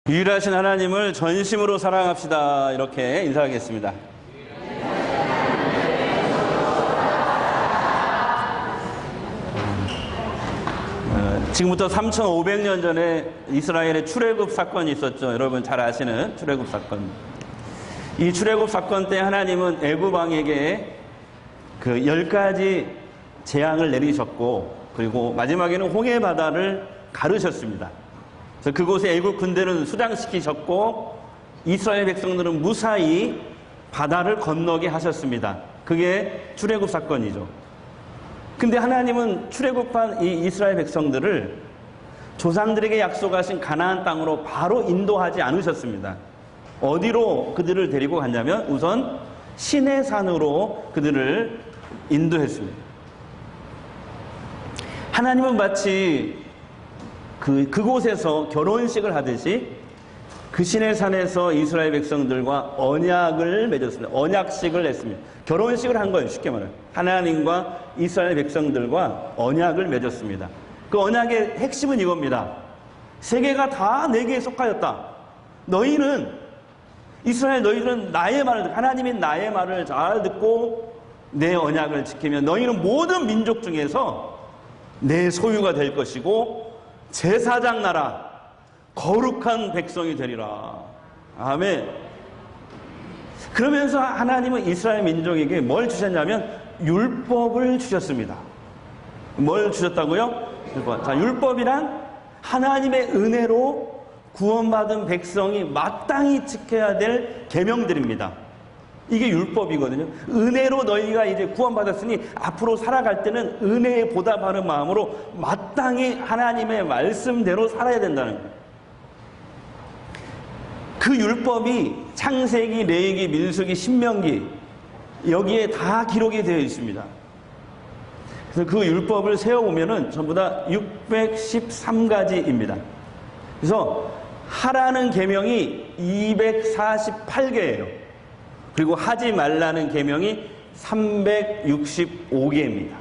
유일하신 하나님을 전심으로 사랑합시다. 이렇게 인사하겠습니다. 지금부터 3,500년 전에 이스라엘의 출애굽 사건이 있었죠. 여러분 잘 아시는 출애굽 사건. 이 출애굽 사건 때 하나님은 애굽 왕에게 그 10가지 재앙을 내리셨고, 그리고 마지막에는 홍해 바다를 가르셨습니다. 그래서 그곳에 애굽 군대는 수장시키셨고, 이스라엘 백성들은 무사히 바다를 건너게 하셨습니다. 그게 출애굽 사건이죠. 근데 하나님은 출애굽한 이 이스라엘 백성들을 조상들에게 약속하신 가나안 땅으로 바로 인도하지 않으셨습니다. 어디로 그들을 데리고 갔냐면 우선 시내산으로 그들을 인도했습니다. 하나님은 마치 그곳에서 결혼식을 하듯이 그 시내산에서 이스라엘 백성들과 언약을 맺었습니다. 언약식을 했습니다. 결혼식을 한 거예요. 쉽게 말하면 하나님과 이스라엘 백성들과 언약을 맺었습니다. 그 언약의 핵심은 이겁니다. 세계가 다 내게 속하였다. 너희는 이스라엘, 너희는 나의 말을, 하나님인 나의 말을 잘 듣고 내 언약을 지키면 너희는 모든 민족 중에서 내 소유가 될 것이고 제사장 나라, 거룩한 백성이 되리라. 아멘. 그러면서 하나님은 이스라엘 민족에게 뭘 주셨냐면 율법을 주셨습니다. 뭘 주셨다고요? 율법. 자, 율법이란 하나님의 은혜로 구원받은 백성이 마땅히 지켜야 될 계명들입니다. 이게 율법이거든요. 은혜로 너희가 이제 구원받았으니 앞으로 살아갈 때는 은혜에 보답하는 마음으로 마땅히 하나님의 말씀대로 살아야 된다는 거예요. 그 율법이 창세기, 레위기, 민수기, 신명기 여기에 다 기록이 되어 있습니다. 그래서 그 율법을 세어보면은 전부 다 613가지입니다. 그래서 하라는 계명이 248개예요. 그리고 하지 말라는 계명이 365개입니다.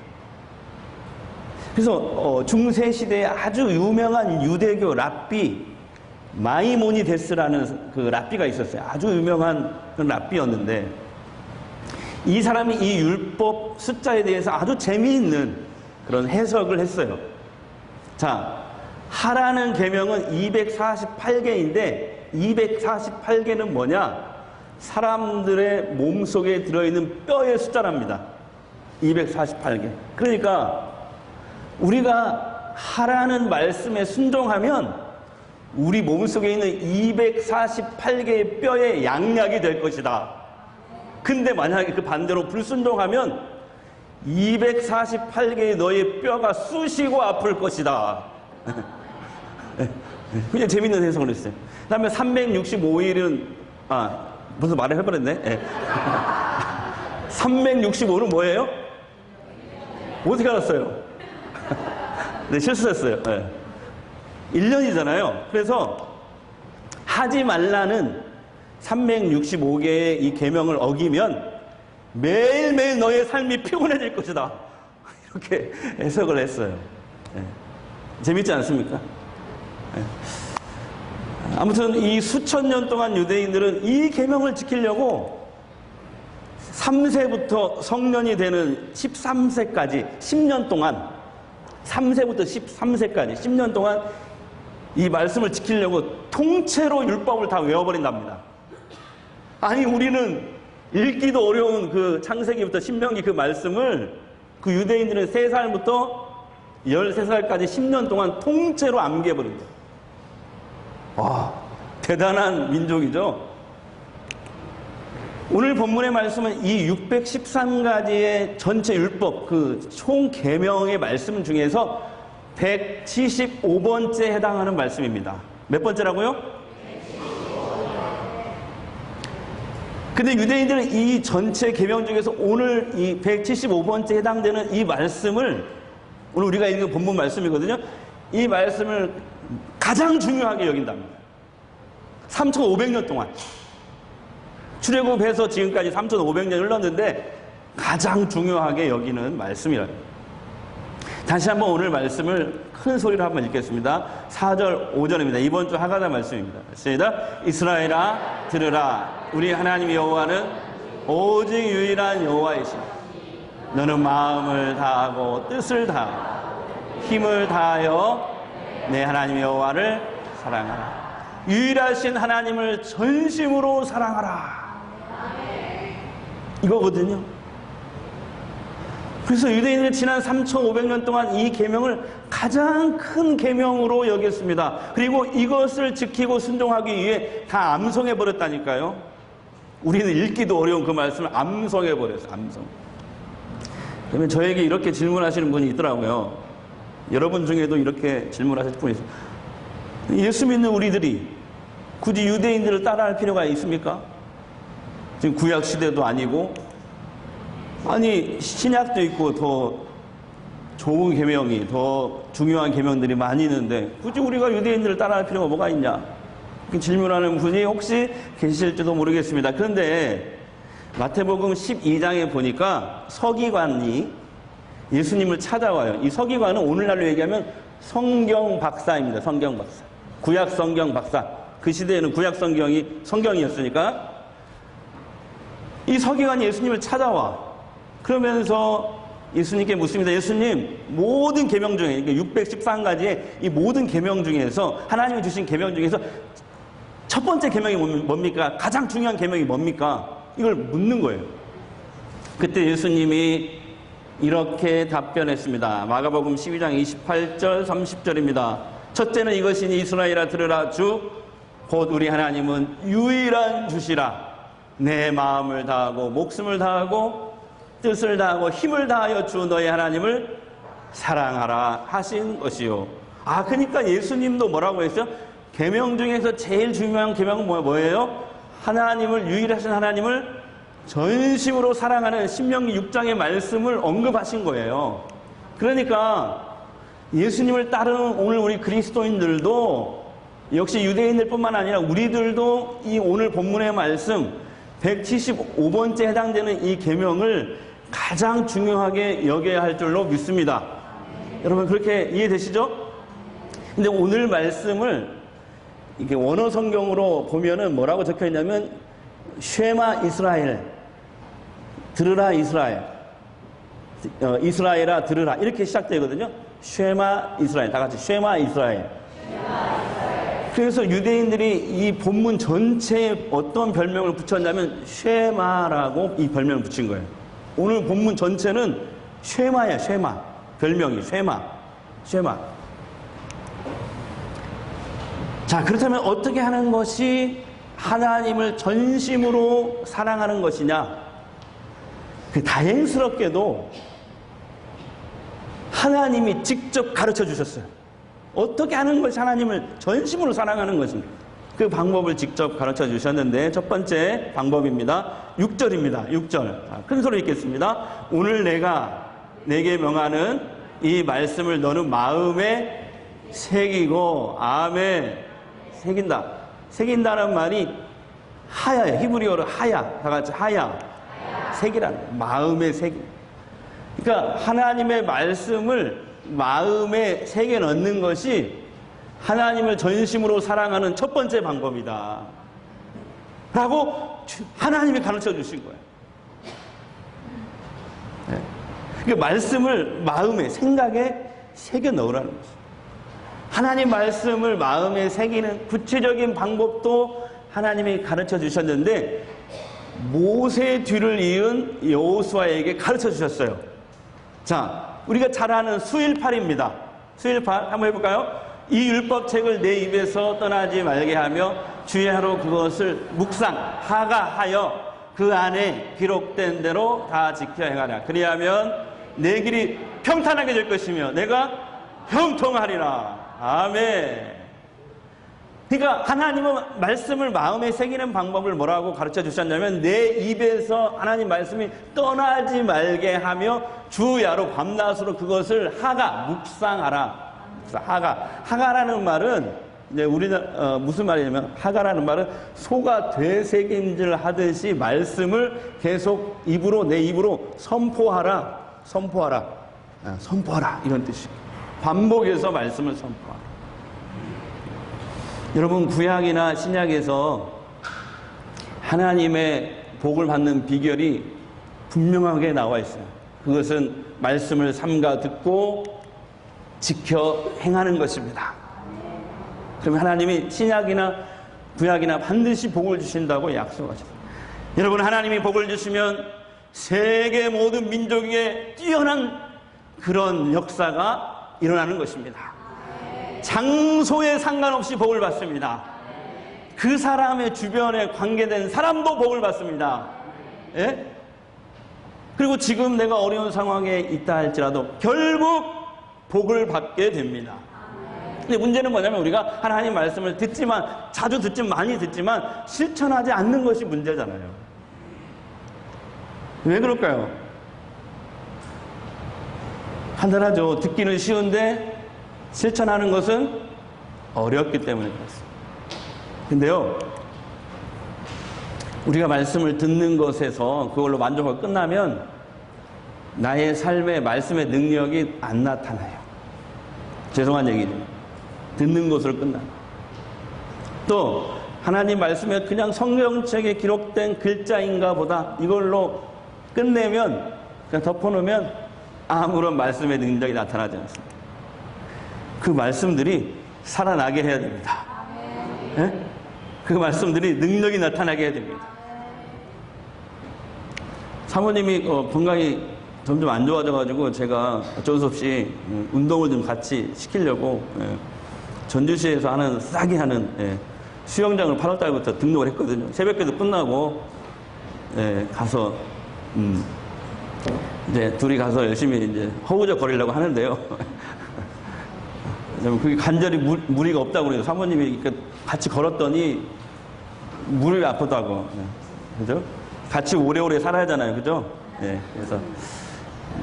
그래서 중세 시대에 아주 유명한 유대교 랍비 마이모니데스라는 그 랍비가 있었어요. 아주 유명한 그런 랍비였는데 이 사람이 이 율법 숫자에 대해서 아주 재미있는 그런 해석을 했어요. 자, 하라는 계명은 248개인데 248개는 뭐냐? 사람들의 몸속에 들어있는 뼈의 숫자랍니다. 248개. 그러니까 우리가 하라는 말씀에 순종하면 우리 몸속에 있는 248개의 뼈의 양약이 될 것이다. 근데 만약에 그 반대로 불순종하면 248개의 너의 뼈가 쑤시고 아플 것이다. 그냥 재밌는 해석을 했어요. 그 다음에 365일은 무슨 말을 해버렸네. 네. 365는 뭐예요? 어떻게 알았어요? 네, 실수했어요. 네. 1년이잖아요. 그래서 하지 말라는 365개의 이 계명을 어기면 매일매일 너의 삶이 피곤해질 것이다. 이렇게 해석을 했어요. 네. 재밌지 않습니까? 네. 아무튼 이 수천 년 동안 유대인들은 이 계명을 지키려고 3세부터 성년이 되는 13세까지 10년 동안 3세부터 13세까지 10년 동안 이 말씀을 지키려고 통째로 율법을 다 외워버린답니다. 아니 우리는 읽기도 어려운 그 창세기부터 신명기 그 말씀을 그 유대인들은 3살부터 13살까지 10년 동안 통째로 암기해버린다. 와, 대단한 민족이죠. 오늘 본문의 말씀은 이 613가지의 전체 율법, 그 총 계명의 말씀 중에서 175번째에 해당하는 말씀입니다. 몇 번째라고요? 근데 유대인들은 이 전체 계명 중에서 오늘 이 175번째에 해당되는 이 말씀을, 오늘 우리가 읽은 본문 말씀이거든요. 이 말씀을 가장 중요하게 여긴답니다. 3,500년 동안. 출애굽해서 지금까지 3,500년 흘렀는데 가장 중요하게 여기는 말씀이랍니다. 다시 한번 오늘 말씀을 큰 소리로 한번 읽겠습니다. 4절, 5절입니다. 이번 주 하가다 말씀입니다. 시작. 이스라엘아 들으라. 우리 하나님 여호와는 오직 유일한 여호와이시니 너는 마음을 다하고 뜻을 다하고 힘을 다하여 내 하나님 여호와를 사랑하라. 유일하신 하나님을 전심으로 사랑하라. 이거거든요. 그래서 유대인은 지난 3,500년 동안 이 계명을 가장 큰 계명으로 여겼습니다. 그리고 이것을 지키고 순종하기 위해 다 암송해 버렸다니까요. 우리는 읽기도 어려운 그 말씀을 암송해 버렸어요. 암송. 그러면 저에게 이렇게 질문하시는 분이 있더라고요. 여러분 중에도 이렇게 질문하실 분이 있어요. 예수 믿는 우리들이 굳이 유대인들을 따라할 필요가 있습니까? 지금 구약 시대도 아니고, 아니 신약도 있고 더 좋은 계명이, 더 중요한 계명들이 많이 있는데 굳이 우리가 유대인들을 따라할 필요가 뭐가 있냐? 이렇게 질문하는 분이 혹시 계실지도 모르겠습니다. 그런데 마태복음 12장에 보니까 서기관이 예수님을 찾아와요. 이 서기관은 오늘날로 얘기하면 성경 박사입니다. 성경 박사. 구약 성경 박사. 그 시대에는 구약 성경이 성경이었으니까 이 서기관이 예수님을 찾아와. 그러면서 예수님께 묻습니다. 예수님, 모든 계명 중에, 그러니까 613가지의 이 모든 계명 중에서, 하나님이 주신 계명 중에서 첫 번째 계명이 뭡니까? 가장 중요한 계명이 뭡니까? 이걸 묻는 거예요. 그때 예수님이 이렇게 답변했습니다. 마가복음 12장 28절 30절입니다. 첫째는 이것이니 이스라엘아 들으라. 주 곧 우리 하나님은 유일한 주시라. 내 마음을 다하고 목숨을 다하고 뜻을 다하고 힘을 다하여 주 너의 하나님을 사랑하라 하신 것이요. 아, 그러니까 예수님도 뭐라고 했어요? 계명 중에서 제일 중요한 계명은 뭐예요? 하나님을, 유일하신 하나님을 전심으로 사랑하는 신명기 6장의 말씀을 언급하신 거예요. 그러니까 예수님을 따르는 오늘 우리 그리스도인들도 역시 유대인들뿐만 아니라 우리들도 이 오늘 본문의 말씀 175번째 해당되는 이 계명을 가장 중요하게 여겨야 할 줄로 믿습니다. 여러분 그렇게 이해되시죠? 근데 오늘 말씀을 이게 원어 성경으로 보면은 뭐라고 적혀 있냐면 쉐마 이스라엘, 들으라 이스라엘, 이스라엘아 들으라, 이렇게 시작되거든요. 쉐마 이스라엘, 다 같이 쉐마 이스라엘. 그래서 유대인들이 이 본문 전체에 어떤 별명을 붙였냐면 쉐마라고 이 별명을 붙인 거예요. 오늘 본문 전체는 쉐마야, 쉐마. 별명이 쉐마. 자, 그렇다면 어떻게 하는 것이 하나님을 전심으로 사랑하는 것이냐? 다행스럽게도 하나님이 직접 가르쳐 주셨어요. 어떻게 하는 것이 하나님을 전심으로 사랑하는 것인가? 그 방법을 직접 가르쳐 주셨는데 첫 번째 방법입니다. 6절입니다. 6절. 큰 소리 읽겠습니다. 오늘 내가 내게 명하는 이 말씀을 너는 마음에 새기고, 아멘. 새긴다. 새긴다는 말이 하야예요. 히브리어로 하야. 다 같이 하야. 새기라는, 마음에 새기. 그러니까 하나님의 말씀을 마음에 새겨 넣는 것이 하나님을 전심으로 사랑하는 첫 번째 방법이다 라고 하나님이 가르쳐 주신 거예요. 네. 그러니까 말씀을 마음에, 생각에 새겨 넣으라는 거죠. 하나님 말씀을 마음에 새기는 구체적인 방법도 하나님이 가르쳐 주셨는데 모세 뒤를 이은 여호수아에게 가르쳐 주셨어요. 자, 우리가 잘 아는 수일팔입니다. 수일팔 한번 해볼까요? 이 율법책을 내 입에서 떠나지 말게 하며 주의 하루 그것을 묵상, 하가하여 그 안에 기록된 대로 다 지켜 행하라. 그리하면 내 길이 평탄하게 될 것이며 내가 형통하리라. 아멘. 그러니까 하나님은 말씀을 마음에 새기는 방법을 뭐라고 가르쳐 주셨냐면 내 입에서 하나님 말씀이 떠나지 말게 하며 주야로 밤낮으로 그것을 하가, 묵상하라. 하가라는 말은 이제 우리는 무슨 말이냐면 하가라는 말은 소가 되새김질 하듯이 말씀을 계속 입으로, 내 입으로 선포하라. 선포하라 이런 뜻이에요. 반복해서 말씀을 선포하라. 여러분 구약이나 신약에서 하나님의 복을 받는 비결이 분명하게 나와 있어요. 그것은 말씀을 삼가 듣고 지켜 행하는 것입니다. 그러면 하나님이 신약이나 구약이나 반드시 복을 주신다고 약속하셨어요. 여러분 하나님이 복을 주시면 세계 모든 민족에게 뛰어난 그런 역사가 일어나는 것입니다. 장소에 상관없이 복을 받습니다. 그 사람의 주변에 관계된 사람도 복을 받습니다. 예? 그리고 지금 내가 어려운 상황에 있다 할지라도 결국 복을 받게 됩니다. 근데 문제는 뭐냐면 우리가 하나님 말씀을 듣지만 자주 듣지만 많이 듣지만 실천하지 않는 것이 문제잖아요. 왜 그럴까요? 간단하죠. 듣기는 쉬운데 실천하는 것은 어렵기 때문에 그렇습니다. 근데요, 우리가 말씀을 듣는 것에서 그걸로 만족하고 끝나면 나의 삶에 말씀의 능력이 안 나타나요. 죄송한 얘기죠. 듣는 것으로 끝나요. 또 하나님 말씀에 그냥 성경책에 기록된 글자인가 보다 이걸로 끝내면 그냥 덮어놓으면 아무런 말씀의 능력이 나타나지 않습니다. 그 말씀들이 살아나게 해야 됩니다. 네? 그 말씀들이 능력이 나타나게 해야 됩니다. 사모님이 건강이 점점 안 좋아져가지고 제가 어쩔 수 없이 운동을 좀 같이 시키려고 전주시에서 하는 싸게 하는 수영장을 8월 달부터 등록을 했거든요. 새벽기도 끝나고 가서 이제 둘이 가서 열심히 이제 허우적 거리려고 하는데요. 그게 간절히 무리가 없다고 그래요. 사모님이 같이 걸었더니 무릎이 아프다고. 그죠? 같이 오래오래 살아야 하잖아요. 그죠? 그래서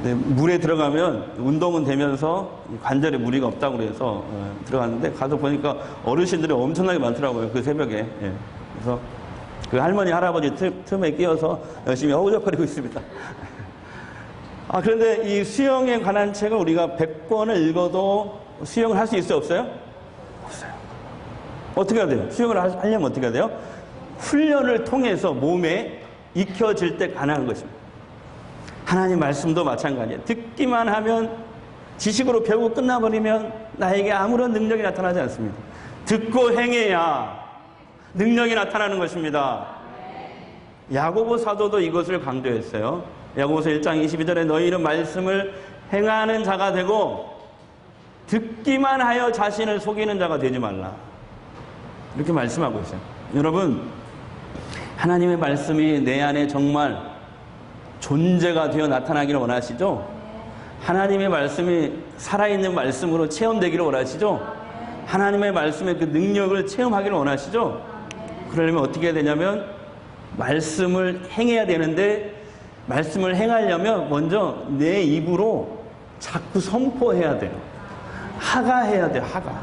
물에 들어가면 운동은 되면서 관절에 무리가 없다고 그래서 들어갔는데 가서 보니까 어르신들이 엄청나게 많더라고요. 그 새벽에. 그래서 그 할머니, 할아버지 틈에 끼어서 열심히 허우적거리고 있습니다. 그런데 이 수영에 관한 책을 우리가 100권을 읽어도 수영을 할 수 있어요? 없어요? 없어요. 어떻게 해야 돼요? 수영을 하려면 어떻게 해야 돼요? 훈련을 통해서 몸에 익혀질 때 가능한 것입니다. 하나님 말씀도 마찬가지예요. 듣기만 하면 지식으로 배우고 끝나버리면 나에게 아무런 능력이 나타나지 않습니다. 듣고 행해야 능력이 나타나는 것입니다. 야고보 사도도 이것을 강조했어요. 야고보서 1장 22절에 너희는 말씀을 행하는 자가 되고 듣기만 하여 자신을 속이는 자가 되지 말라. 이렇게 말씀하고 있어요. 여러분, 하나님의 말씀이 내 안에 정말 존재가 되어 나타나기를 원하시죠? 하나님의 말씀이 살아있는 말씀으로 체험되기를 원하시죠? 하나님의 말씀의 그 능력을 체험하기를 원하시죠? 그러려면 어떻게 해야 되냐면 말씀을 행해야 되는데 말씀을 행하려면 먼저 내 입으로 자꾸 선포해야 돼요. 하가해야 돼요. 하가.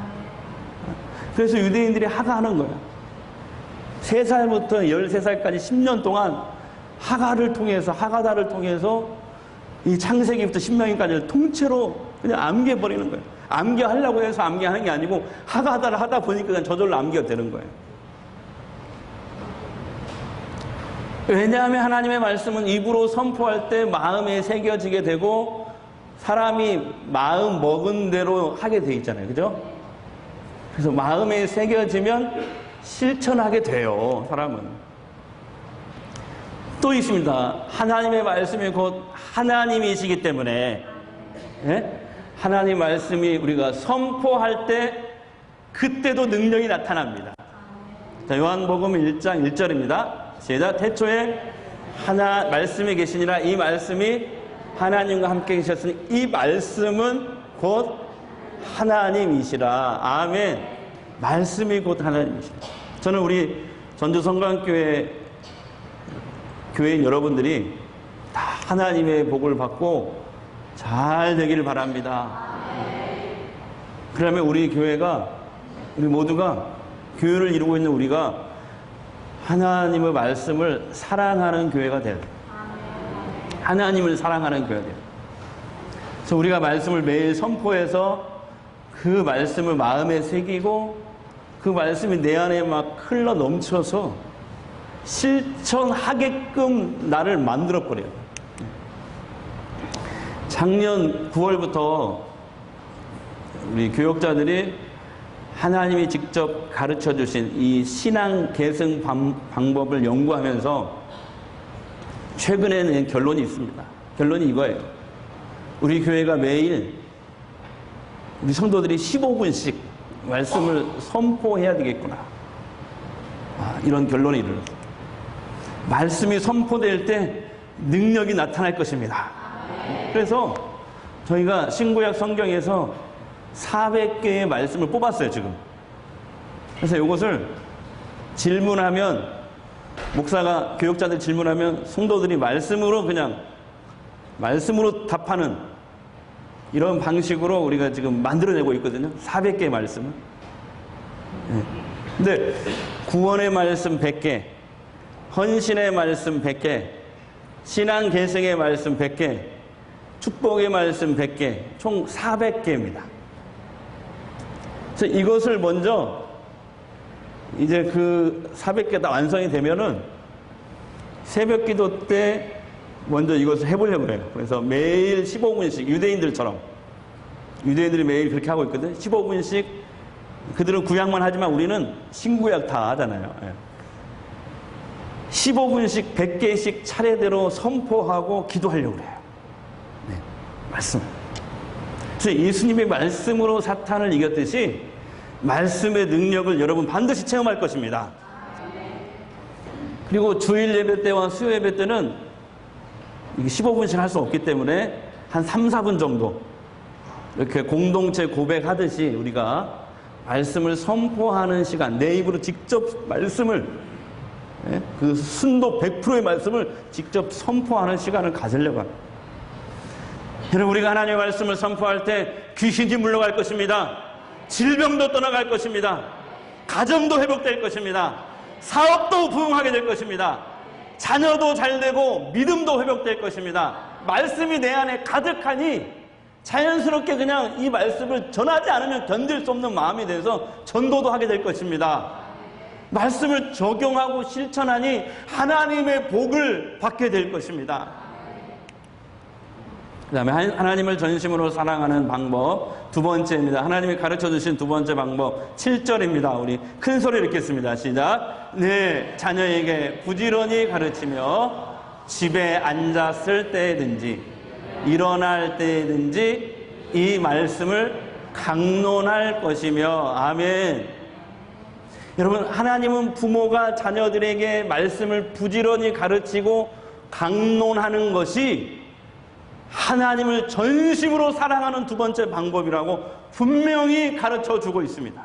그래서 유대인들이 하가하는 거예요. 3살부터 13살까지 10년 동안 하가를 통해서 하가다를 통해서 이 창세기부터 신명기까지를 통째로 그냥 암기해버리는 거예요. 암기하려고 해서 암기하는 게 아니고 하가다를 하다 보니까 그냥 저절로 암기가 되는 거예요. 왜냐하면 하나님의 말씀은 입으로 선포할 때 마음에 새겨지게 되고 사람이 마음 먹은 대로 하게 돼 있잖아요. 그죠? 그래서 마음에 새겨지면 실천하게 돼요. 사람은. 또 있습니다. 하나님의 말씀이 곧 하나님이시기 때문에 하나님 말씀이 우리가 선포할 때 그때도 능력이 나타납니다. 자, 요한복음 1장 1절입니다. 시작. 태초에 말씀이 계시니라. 이 말씀이 하나님과 함께 계셨으니 이 말씀은 곧 하나님이시라. 아멘. 말씀이 곧 하나님이시라. 저는 우리 전주 성광교회 교회인 여러분들이 다 하나님의 복을 받고 잘 되기를 바랍니다. 그러면 우리 교회가, 우리 모두가, 교회를 이루고 있는 우리가 하나님의 말씀을 사랑하는 교회가 돼야 돼요. 하나님을 사랑하는 교회가 돼요. 그래서 우리가 말씀을 매일 선포해서 그 말씀을 마음에 새기고 그 말씀이 내 안에 막 흘러 넘쳐서 실천하게끔 나를 만들어버려요. 작년 9월부터 우리 교역자들이 하나님이 직접 가르쳐 주신 이 신앙 계승 방법을 연구하면서 최근에 낸 결론이 있습니다. 결론이 이거예요. 우리 교회가 매일 우리 성도들이 15분씩 말씀을 선포해야 되겠구나. 이런 결론이 이르렀어요. 말씀이 선포될 때 능력이 나타날 것입니다. 그래서 저희가 신구약 성경에서 400개의 말씀을 뽑았어요, 지금. 그래서 이것을 질문하면, 목사가 교역자들 질문하면 성도들이 말씀으로 그냥 말씀으로 답하는 이런 방식으로 우리가 지금 만들어내고 있거든요. 400개의 말씀을. 근데 구원의 말씀 100개, 헌신의 말씀 100개, 신앙 계승의 말씀 100개, 축복의 말씀 100개, 총 400개입니다. 그래서 이것을 먼저 이제 그 400개 다 완성이 되면은 새벽 기도 때 먼저 이것을 해보려고 해요. 그래서 매일 15분씩 유대인들처럼, 유대인들이 매일 그렇게 하고 있거든요. 15분씩 그들은 구약만 하지만 우리는 신구약 다 하잖아요. 15분씩 100개씩 차례대로 선포하고 기도하려고 해요. 네, 말씀. 그래서 예수님의 말씀으로 사탄을 이겼듯이 말씀의 능력을 여러분 반드시 체험할 것입니다. 그리고 주일 예배 때와 수요 예배 때는 이게 15분씩 할 수 없기 때문에 한 3, 4분 정도 이렇게 공동체 고백하듯이 우리가 말씀을 선포하는 시간, 내 입으로 직접 말씀을, 그 순도 100%의 말씀을 직접 선포하는 시간을 가지려고 합니다. 여러분, 우리가 하나님의 말씀을 선포할 때 귀신이 물러갈 것입니다. 질병도 떠나갈 것입니다. 가정도 회복될 것입니다. 사업도 부흥하게 될 것입니다. 자녀도 잘 되고 믿음도 회복될 것입니다. 말씀이 내 안에 가득하니 자연스럽게 그냥 이 말씀을 전하지 않으면 견딜 수 없는 마음이 돼서 전도도 하게 될 것입니다. 말씀을 적용하고 실천하니 하나님의 복을 받게 될 것입니다. 그 다음에 하나님을 전심으로 사랑하는 방법 두 번째입니다. 하나님이 가르쳐 주신 두 번째 방법 7절입니다. 우리 큰 소리 읽겠습니다. 시작. 네, 자녀에게 부지런히 가르치며 집에 앉았을 때든지 일어날 때든지 이 말씀을 강론할 것이며. 아멘. 여러분, 하나님은 부모가 자녀들에게 말씀을 부지런히 가르치고 강론하는 것이 하나님을 전심으로 사랑하는 두 번째 방법이라고 분명히 가르쳐 주고 있습니다.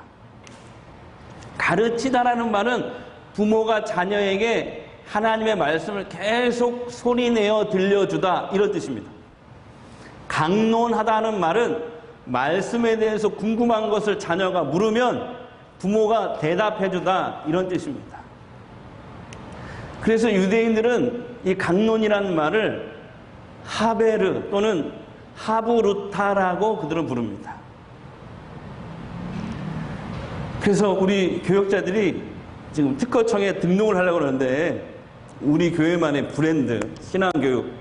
가르치다라는 말은 부모가 자녀에게 하나님의 말씀을 계속 소리내어 들려주다, 이런 뜻입니다. 강론하다는 말은 말씀에 대해서 궁금한 것을 자녀가 물으면 부모가 대답해주다, 이런 뜻입니다. 그래서 유대인들은 이 강론이라는 말을 하베르 또는 하부루타라고 그들은 부릅니다. 그래서 우리 교역자들이 지금 특허청에 등록을 하려고 하는데 우리 교회만의 브랜드, 신앙교육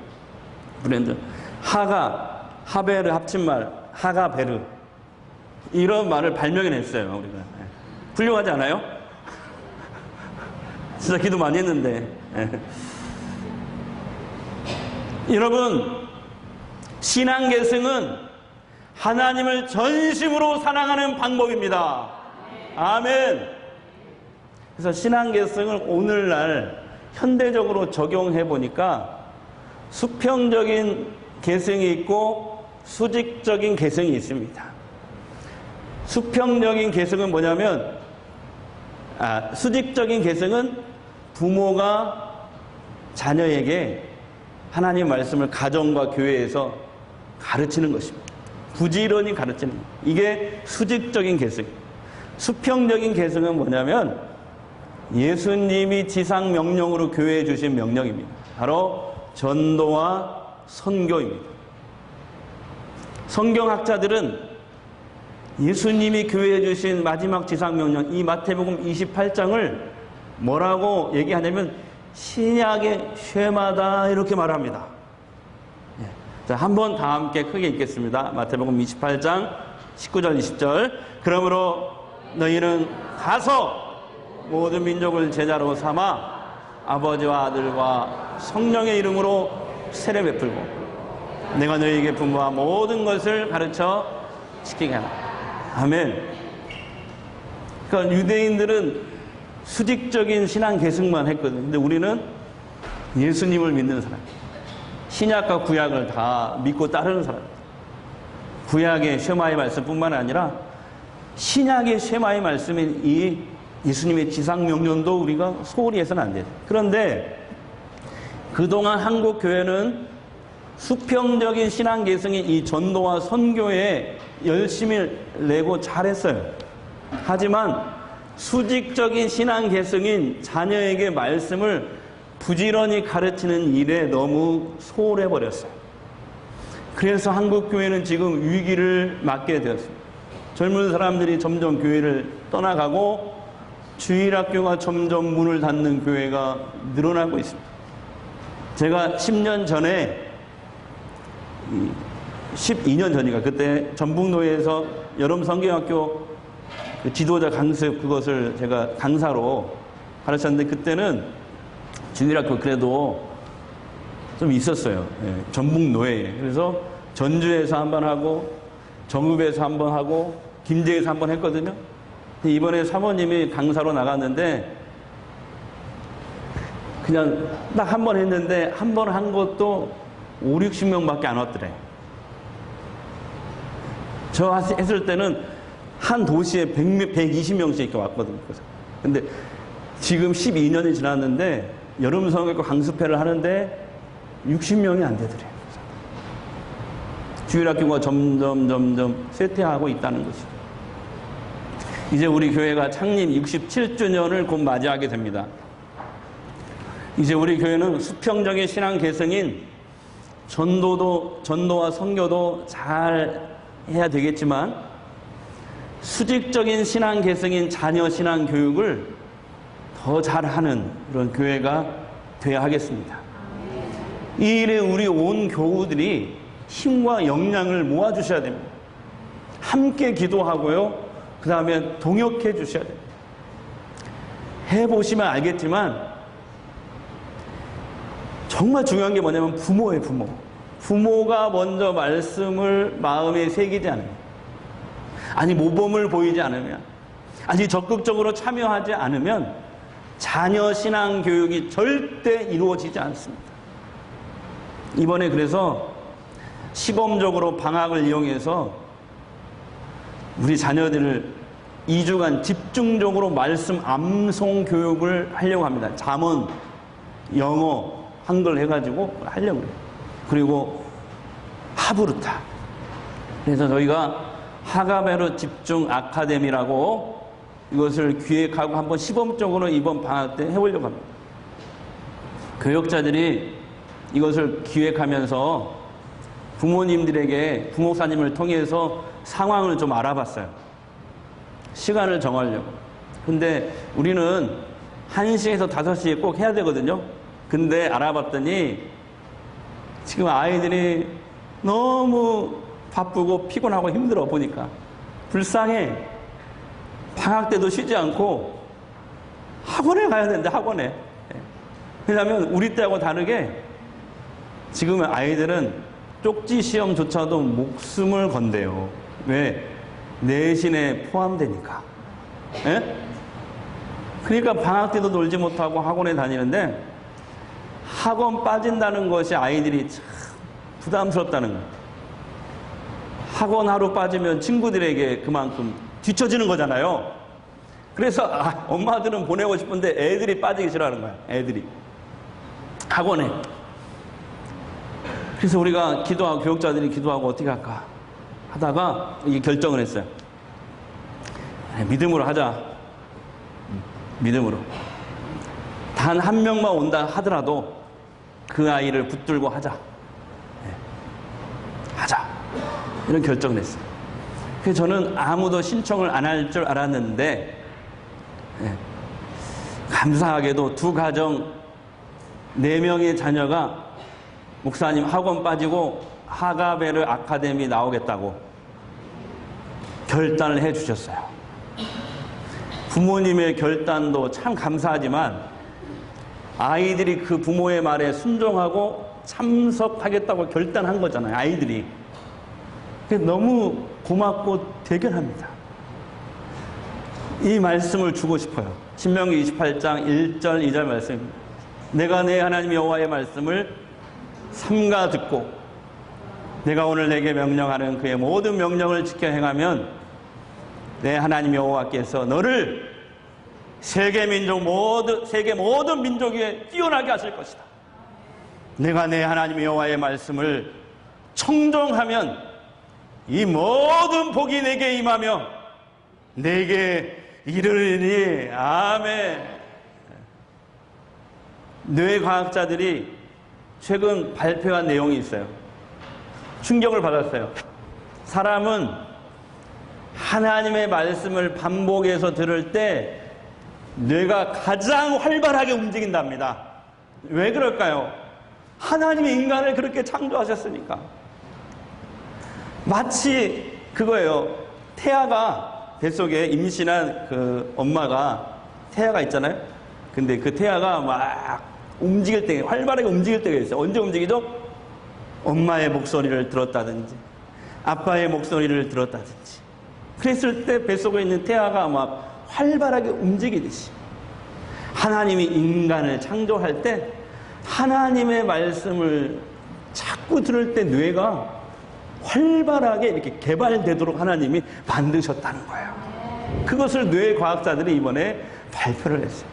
브랜드, 하베르 합친말, 하가베르, 이런 말을 발명해냈어요. 우리가. 훌륭하지 않아요? 진짜 기도 많이 했는데. 여러분, 신앙계승은 하나님을 전심으로 사랑하는 방법입니다. 아멘. 그래서 신앙계승을 오늘날 현대적으로 적용해 보니까 수평적인 계승이 있고 수직적인 계승이 있습니다. 수평적인 계승은 뭐냐면, 수직적인 계승은 부모가 자녀에게 하나님 말씀을 가정과 교회에서 가르치는 것입니다. 부지런히 가르치는 것. 이게 수직적인 계승입니다. 수평적인 계승은 뭐냐면 예수님이 지상 명령으로 교회에 주신 명령입니다. 바로 전도와 선교입니다. 성경학자들은 예수님이 교회에 주신 마지막 지상명령, 이 마태복음 28장을 뭐라고 얘기하냐면 신약의 쉐마다 이렇게 말합니다. 자, 한번 다 함께 크게 읽겠습니다. 마태복음 28장 19절 20절. 그러므로 너희는 가서 모든 민족을 제자로 삼아 아버지와 아들과 성령의 이름으로 세례 베풀고 내가 너희에게 분부한 모든 것을 가르쳐 지키게 하라. 아멘. 그러니까 유대인들은 수직적인 신앙 계승만 했거든요. 근데 우리는 예수님을 믿는 사람, 신약과 구약을 다 믿고 따르는 사람. 구약의 쉐마의 말씀뿐만 아니라 신약의 쉐마의 말씀인 이 예수님의 지상명령도 우리가 소홀히 해서는 안 돼요. 그런데 그동안 한국 교회는 수평적인 신앙 계승인 이 전도와 선교에 열심히 내고 잘했어요. 하지만 수직적인 신앙 계승인 자녀에게 말씀을 부지런히 가르치는 일에 너무 소홀해 버렸어요. 그래서 한국 교회는 지금 위기를 맞게 되었습니다. 젊은 사람들이 점점 교회를 떠나가고 주일학교가 점점 문을 닫는 교회가 늘어나고 있습니다. 제가 10년 전에 12년 전인가 그때 전북노회에서 여름 성경학교 지도자 강습 그것을 제가 강사로 가르쳤는데 그때는 주일학교 그래도 좀 있었어요. 예, 전북노회에. 그래서 전주에서 한번 하고 정읍에서 한번 하고 김제에서 한번 했거든요. 이번에 사모님이 강사로 나갔는데 그냥 딱 한 번 했는데 한 번 한 것도 5, 60명밖에 안 왔더래. 저 했을 때는 한 도시에 120명씩 이렇게 왔거든요. 근데 지금 12년이 지났는데 여름 성경학교 강습회를 하는데 60명이 안 되더래요. 주일학교가 점점 쇠퇴하고 있다는 것이죠. 이제 우리 교회가 창립 67주년을 곧 맞이하게 됩니다. 이제 우리 교회는 수평적인 신앙 계승인 전도와 선교도 잘 해야 되겠지만 수직적인 신앙 계승인 자녀 신앙 교육을 더 잘하는 그런 교회가 되어야 하겠습니다. 이 일에 우리 온 교우들이 힘과 역량을 모아주셔야 됩니다. 함께 기도하고요. 그 다음에 동역해 주셔야 됩니다. 해보시면 알겠지만 정말 중요한 게 뭐냐면 부모예요. 부모가 먼저 말씀을 마음에 새기지 않으면, 아니 모범을 보이지 않으면, 아니 적극적으로 참여하지 않으면 자녀 신앙 교육이 절대 이루어지지 않습니다. 이번에 그래서 시범적으로 방학을 이용해서 우리 자녀들을 2주간 집중적으로 말씀 암송 교육을 하려고 합니다. 잠언, 영어, 한글 해가지고 하려고 해요. 그리고 하브루타. 그래서 저희가 하가베르 집중 아카데미라고 이것을 기획하고 한번 시범적으로 이번 방학 때 해보려고 합니다. 교역자들이 이것을 기획하면서 부모님들에게 부목사님을 통해서 상황을 좀 알아봤어요. 시간을 정하려고. 근데 우리는 1시에서 5시에 꼭 해야 되거든요. 근데 알아봤더니 지금 아이들이 너무 바쁘고 피곤하고 힘들어 보니까 불쌍해. 방학 때도 쉬지 않고 학원에 가야 되는데 학원에. 왜냐하면 우리 때하고 다르게 지금 아이들은 쪽지 시험조차도 목숨을 건대요. 왜? 내신에 포함되니까. 예? 그러니까 방학 때도 놀지 못하고 학원에 다니는데 학원 빠진다는 것이 아이들이 참 부담스럽다는 거예요. 학원 하루 빠지면 친구들에게 그만큼 뒤처지는 거잖아요. 그래서 엄마들은 보내고 싶은데 애들이 빠지기 싫어하는 거야. 애들이. 학원에. 그래서 우리가 기도하고 교육자들이 기도하고 어떻게 할까 하다가 이 결정을 했어요. 믿음으로 하자. 믿음으로. 단 한 명만 온다 하더라도 그 아이를 붙들고 하자. 하자. 이런 결정을 했어요. 그래서 저는 아무도 신청을 안 할 줄 알았는데 감사하게도 두 가정 4명의 자녀가 목사님 학원 빠지고 하가베르 아카데미 나오겠다고 결단을 해 주셨어요. 부모님의 결단도 참 감사하지만 아이들이 그 부모의 말에 순종하고 참석하겠다고 결단한 거잖아요. 아이들이. 너무 고맙고 대견합니다. 이 말씀을 주고 싶어요. 신명기 28장 1절 2절 말씀입니다. 내가 내 하나님 여호와의 말씀을 삼가 듣고 내가 오늘 내게 명령하는 그의 모든 명령을 지켜 행하면 내 하나님 여호와께서 너를 세계 모든 민족 위에 뛰어나게 하실 것이다. 내가 내 하나님 여호와의 말씀을 청종하면 이 모든 복이 내게 임하며 내게 이르리니. 아멘. 뇌과학자들이 최근 발표한 내용이 있어요. 충격을 받았어요. 사람은 하나님의 말씀을 반복해서 들을 때 뇌가 가장 활발하게 움직인답니다. 왜 그럴까요? 하나님이 인간을 그렇게 창조하셨으니까. 마치 그거예요. 태아가 뱃속에 임신한 그 엄마가 태아가 있잖아요. 근데 그 태아가 막 움직일 때, 활발하게 움직일 때가 있어요. 언제 움직이죠? 엄마의 목소리를 들었다든지 아빠의 목소리를 들었다든지 그랬을 때 뱃속에 있는 태아가 막 활발하게 움직이듯이 하나님이 인간을 창조할 때 하나님의 말씀을 자꾸 들을 때 뇌가 활발하게 이렇게 개발되도록 하나님이 만드셨다는 거예요. 그것을 뇌과학자들이 이번에 발표를 했어요.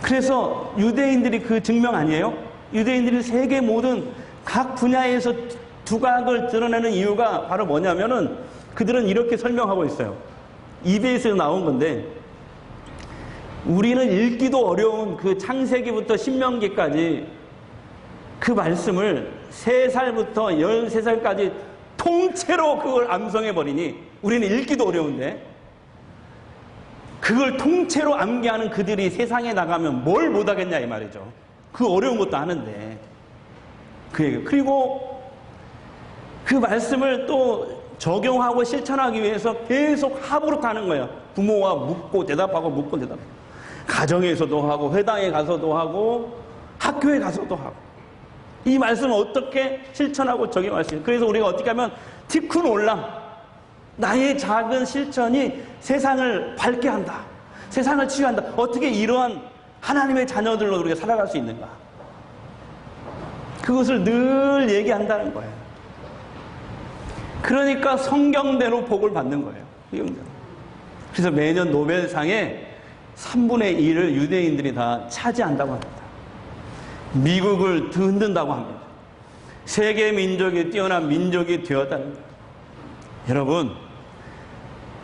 그래서 유대인들이 그 증명 아니에요? 유대인들이 세계 모든 각 분야에서 두각을 드러내는 이유가 바로 뭐냐면은 그들은 이렇게 설명하고 있어요. EBS에서 나온 건데 우리는 읽기도 어려운 그 창세기부터 신명기까지 그 말씀을 3살부터 13살까지 통째로 그걸 암송해버리니 우리는 읽기도 어려운데 그걸 통째로 암기하는 그들이 세상에 나가면 뭘 못하겠냐 이 말이죠. 그 어려운 것도 하는데 그리고 그 말씀을 또 적용하고 실천하기 위해서 계속 합으로 타는 거예요. 부모와 묻고 대답하고 묻고 대답하고 가정에서도 하고 회당에 가서도 하고 학교에 가서도 하고 이 말씀을 어떻게 실천하고 적용할 수 있어요. 그래서 우리가 어떻게 하면 티쿤 올라 나의 작은 실천이 세상을 밝게 한다. 세상을 치유한다. 어떻게 이러한 하나님의 자녀들로 우리가 살아갈 수 있는가. 그것을 늘 얘기한다는 거예요. 그러니까 성경대로 복을 받는 거예요. 성경대로. 그래서 매년 노벨상에 3분의 1을 유대인들이 다 차지한다고 합니다. 미국을 흔든다고 합니다. 세계 민족이 뛰어난 민족이 되었다는 거예요. 여러분,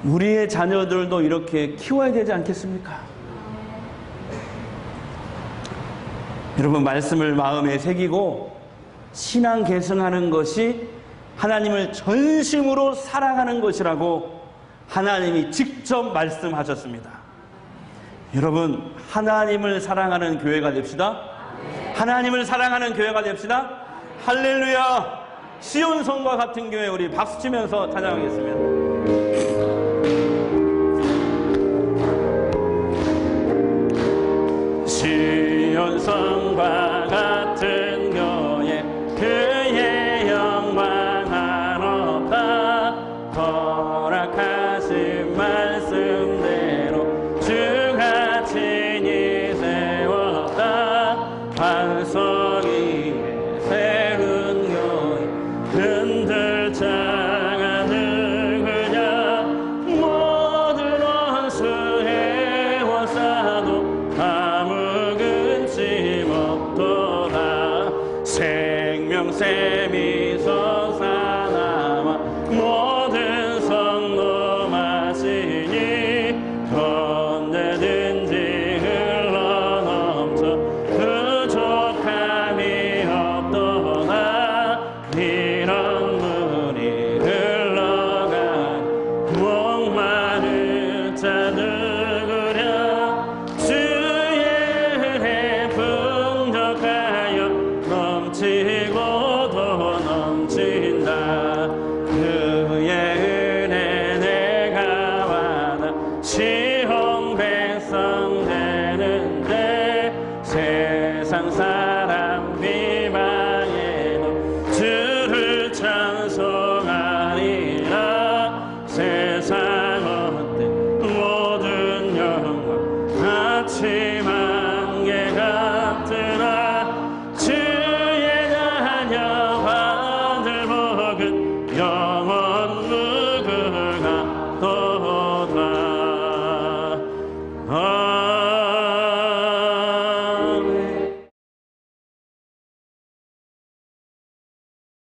우리의 자녀들도 이렇게 키워야 되지 않겠습니까? 여러분, 말씀을 마음에 새기고 신앙 계승하는 것이 하나님을 전심으로 사랑하는 것이라고 하나님이 직접 말씀하셨습니다. 여러분, 하나님을 사랑하는 교회가 됩시다. 하나님을 사랑하는 교회가 됩시다. 할렐루야. 시온성과 같은 교회 우리 박수치면서 찬양하겠습니다. 시온성과 같은 교회 그의 영광하노라. 허락하신 말씀대로 주가 친히 세웠다. 반석 위에 세운 교회 흔들 장하늘 그냐. 모든 원수 해워싸도 아무 근심 없도다. 찬송하리라. 세상 어때 모든 영광 아침 안개 같으나 주의 자녀 받을 복은